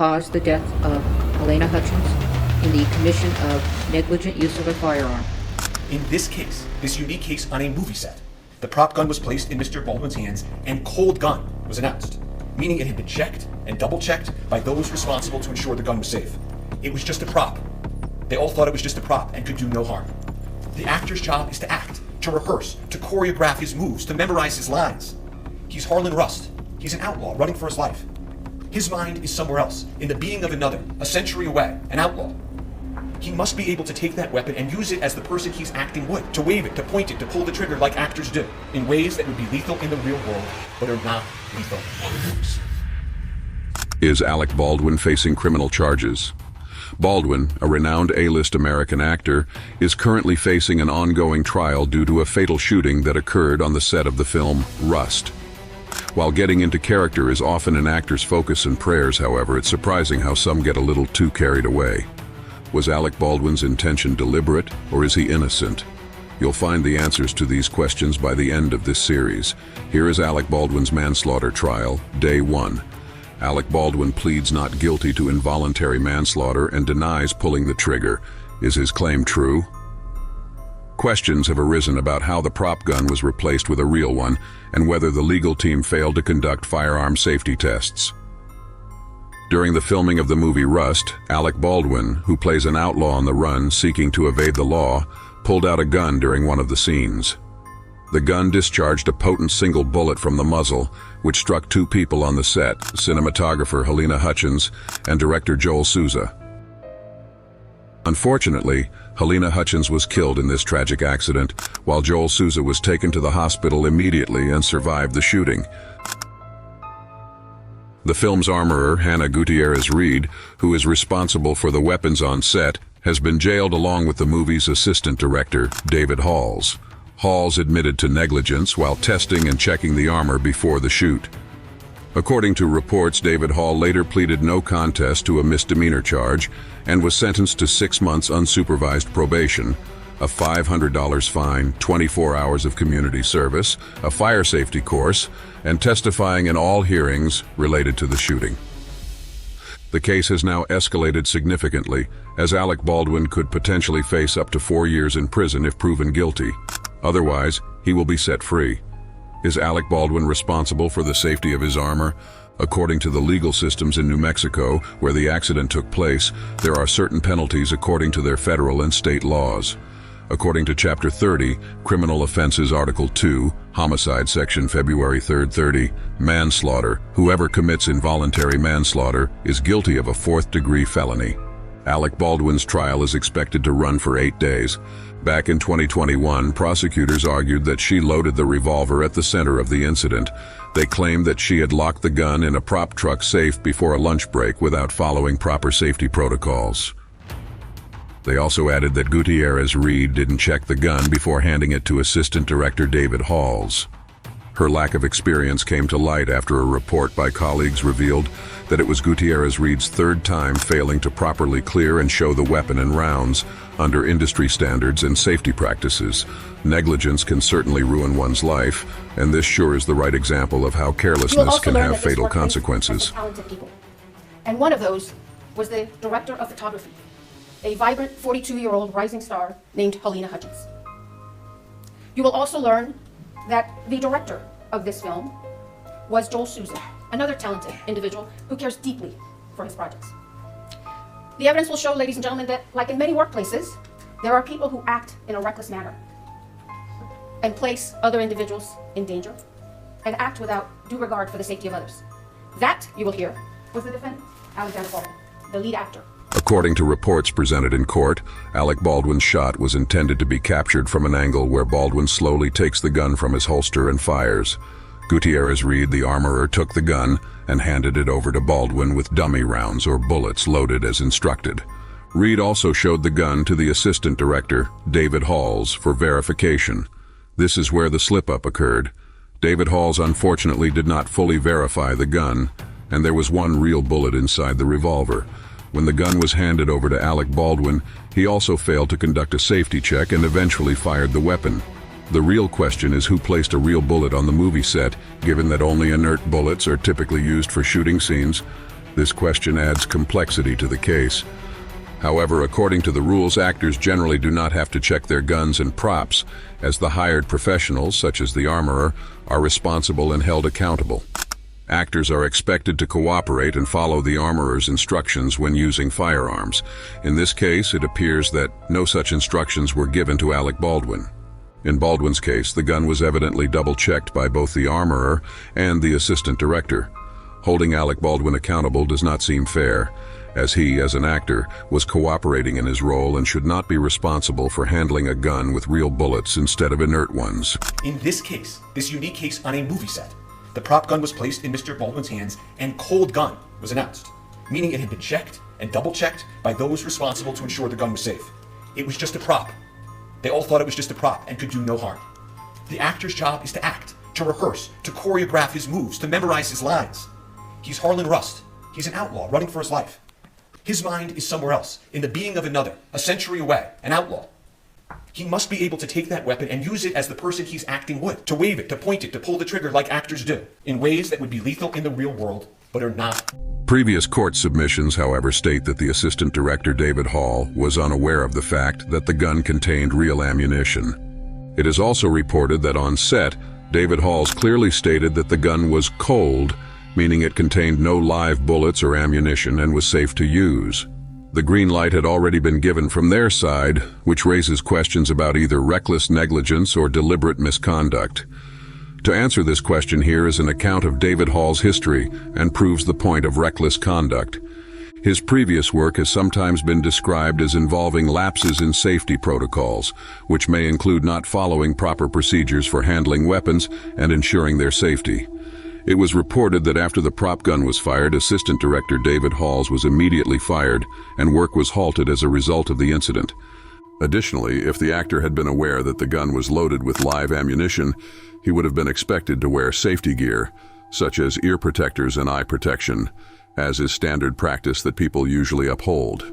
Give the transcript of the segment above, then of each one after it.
caused the death of Helena Hutchins in the commission of negligent use of a firearm. In this case, this unique case on a movie set, the prop gun was placed in Mr. Baldwin's hands and cold gun was announced, meaning it had been checked and double-checked by those responsible to ensure the gun was safe. It was just a prop. They all thought it was just a prop and could do no harm. The actor's job is to act, to rehearse, to choreograph his moves, to memorize his lines. He's Harlan Rust. He's an outlaw running for his life. His mind is somewhere else, in the being of another, a century away, an outlaw. He must be able to take that weapon and use it as the person he's acting would, to wave it, to point it, to pull the trigger like actors do, in ways that would be lethal in the real world, but are not lethal on movies. Is Alec Baldwin facing criminal charges? Baldwin, a renowned A-list American actor, is currently facing an ongoing trial due to a fatal shooting that occurred on the set of the film Rust. While getting into character is often an actor's focus and prayers, however, it's surprising how some get a little too carried away. Was Alec Baldwin's intention deliberate, or is he innocent? You'll find the answers to these questions by the end of this series. Here is Alec Baldwin's manslaughter trial, Day 1. Alec Baldwin pleads not guilty to involuntary manslaughter and denies pulling the trigger. Is his claim true? Questions have arisen about how the prop gun was replaced with a real one and whether the legal team failed to conduct firearm safety tests. During the filming of the movie Rust, Alec Baldwin, who plays an outlaw on the run seeking to evade the law, pulled out a gun during one of the scenes. The gun discharged a potent single bullet from the muzzle, which struck two people on the set, cinematographer Helena Hutchins and director Joel Souza. Unfortunately, Helena Hutchins was killed in this tragic accident, while Joel Souza was taken to the hospital immediately and survived the shooting. The film's armorer, Hannah Gutierrez-Reed, who is responsible for the weapons on set, has been jailed along with the movie's assistant director, David Halls. Halls admitted to negligence while testing and checking the armor before the shoot. According to reports, David Hall later pleaded no contest to a misdemeanor charge and was sentenced to 6 months unsupervised probation, a $500 fine, 24 hours of community service, a fire safety course, and testifying in all hearings related to the shooting. The case has now escalated significantly, as Alec Baldwin could potentially face up to 4 years in prison if proven guilty. Otherwise, he will be set free. Is Alec Baldwin responsible for the safety of his armor? According to the legal systems in New Mexico, where the accident took place, there are certain penalties according to their federal and state laws. According to Chapter 30, Criminal Offenses Article 2, Homicide Section February 3, 30, manslaughter, whoever commits involuntary manslaughter is guilty of a 4th-degree felony. Alec Baldwin's trial is expected to run for 8 days. Back in 2021, prosecutors argued that she loaded the revolver at the center of the incident. They claimed that she had locked the gun in a prop truck safe before a lunch break without following proper safety protocols. They also added that Gutierrez-Reed didn't check the gun before handing it to Assistant Director David Halls. Her lack of experience came to light after a report by colleagues revealed that it was Gutierrez-Reed's 3rd time failing to properly clear and show the weapon and rounds under industry standards and safety practices. Negligence can certainly ruin one's life, and this sure is the right example of how carelessness can have fatal consequences. Talented people. And one of those was the director of photography, a vibrant 42-year-old rising star named Helena Hutchins. You will also learn that the director of this film was Joel Souza, another talented individual who cares deeply for his projects. The evidence will show, ladies and gentlemen, that like in many workplaces, there are people who act in a reckless manner and place other individuals in danger and act without due regard for the safety of others. That, you will hear, was the defendant, Alec Baldwin, the lead actor. According to reports presented in court, Alec Baldwin's shot was intended to be captured from an angle where Baldwin slowly takes the gun from his holster and fires. Gutierrez-Reed, the armorer, took the gun and handed it over to Baldwin with dummy rounds or bullets loaded as instructed. Reed also showed the gun to the assistant director, David Halls, for verification. This is where the slip-up occurred. David Halls unfortunately did not fully verify the gun, and there was one real bullet inside the revolver. When the gun was handed over to Alec Baldwin, he also failed to conduct a safety check and eventually fired the weapon. The real question is who placed a real bullet on the movie set, given that only inert bullets are typically used for shooting scenes. This question adds complexity to the case. However, according to the rules, actors generally do not have to check their guns and props, as the hired professionals, such as the armorer, are responsible and held accountable. Actors are expected to cooperate and follow the armorer's instructions when using firearms. In this case, it appears that no such instructions were given to Alec Baldwin. In Baldwin's case, the gun was evidently double-checked by both the armorer and the assistant director. Holding Alec Baldwin accountable does not seem fair, as he, as an actor, was cooperating in his role and should not be responsible for handling a gun with real bullets instead of inert ones. In this case, this unique case on a movie set, the prop gun was placed in Mr. Baldwin's hands and cold gun was announced, meaning it had been checked and double-checked by those responsible to ensure the gun was safe. It was just a prop. They all thought it was just a prop and could do no harm. The actor's job is to act, to rehearse, to choreograph his moves, to memorize his lines. He's Harlan Rust. He's an outlaw running for his life. His mind is somewhere else, in the being of another, a century away, an outlaw. He must be able to take that weapon and use it as the person he's acting would, to wave it, to point it, to pull the trigger like actors do, in ways that would be lethal in the real world, but are not. Previous court submissions, however, state that the assistant director, David Hall, was unaware of the fact that the gun contained real ammunition. It is also reported that on set, David Halls clearly stated that the gun was cold, meaning it contained no live bullets or ammunition and was safe to use. The green light had already been given from their side, which raises questions about either reckless negligence or deliberate misconduct. To answer this question, here is an account of David Hall's history and proves the point of reckless conduct. His previous work has sometimes been described as involving lapses in safety protocols, which may include not following proper procedures for handling weapons and ensuring their safety. It was reported that after the prop gun was fired, Assistant Director David Halls was immediately fired, and work was halted as a result of the incident. Additionally, if the actor had been aware that the gun was loaded with live ammunition, he would have been expected to wear safety gear, such as ear protectors and eye protection, as is standard practice that people usually uphold.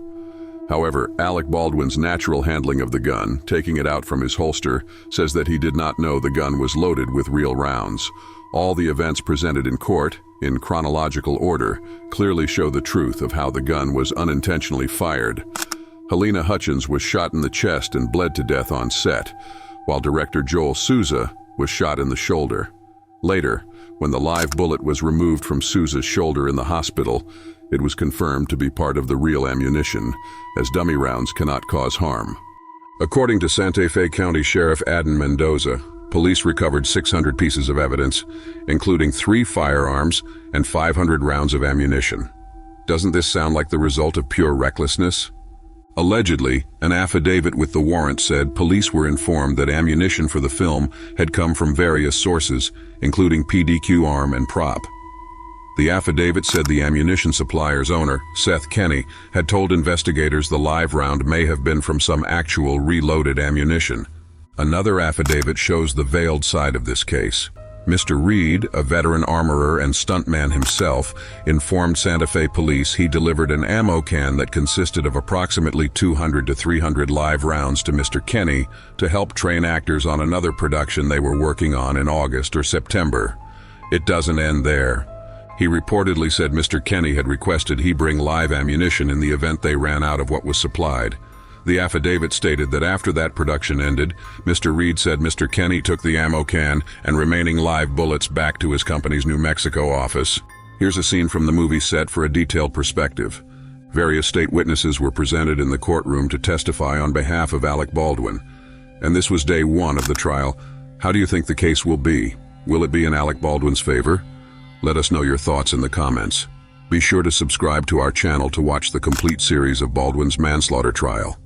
However, Alec Baldwin's natural handling of the gun, taking it out from his holster, says that he did not know the gun was loaded with real rounds. All the events presented in court, in chronological order, clearly show the truth of how the gun was unintentionally fired. Helena Hutchins was shot in the chest and bled to death on set, while director Joel Souza was shot in the shoulder. Later, when the live bullet was removed from Souza's shoulder in the hospital, it was confirmed to be part of the real ammunition, as dummy rounds cannot cause harm. According to Santa Fe County Sheriff Adin Mendoza, police recovered 600 pieces of evidence, including 3 firearms and 500 rounds of ammunition. Doesn't this sound like the result of pure recklessness? Allegedly, an affidavit with the warrant said police were informed that ammunition for the film had come from various sources, including PDQ Arm and Prop. The affidavit said the ammunition supplier's owner, Seth Kenny, had told investigators the live round may have been from some actual reloaded ammunition. Another affidavit shows the veiled side of this case. Mr. Reed, a veteran armorer and stuntman himself, informed Santa Fe police he delivered an ammo can that consisted of approximately 200 to 300 live rounds to Mr. Kenny to help train actors on another production they were working on in August or September. It doesn't end there. He reportedly said Mr. Kenny had requested he bring live ammunition in the event they ran out of what was supplied. The affidavit stated that after that production ended, Mr. Reed said Mr. Kenny took the ammo can and remaining live bullets back to his company's New Mexico office. Here's a scene from the movie set for a detailed perspective. Various state witnesses were presented in the courtroom to testify on behalf of Alec Baldwin. And this was day 1 of the trial. How do you think the case will be? Will it be in Alec Baldwin's favor? Let us know your thoughts in the comments. Be sure to subscribe to our channel to watch the complete series of Baldwin's manslaughter trial.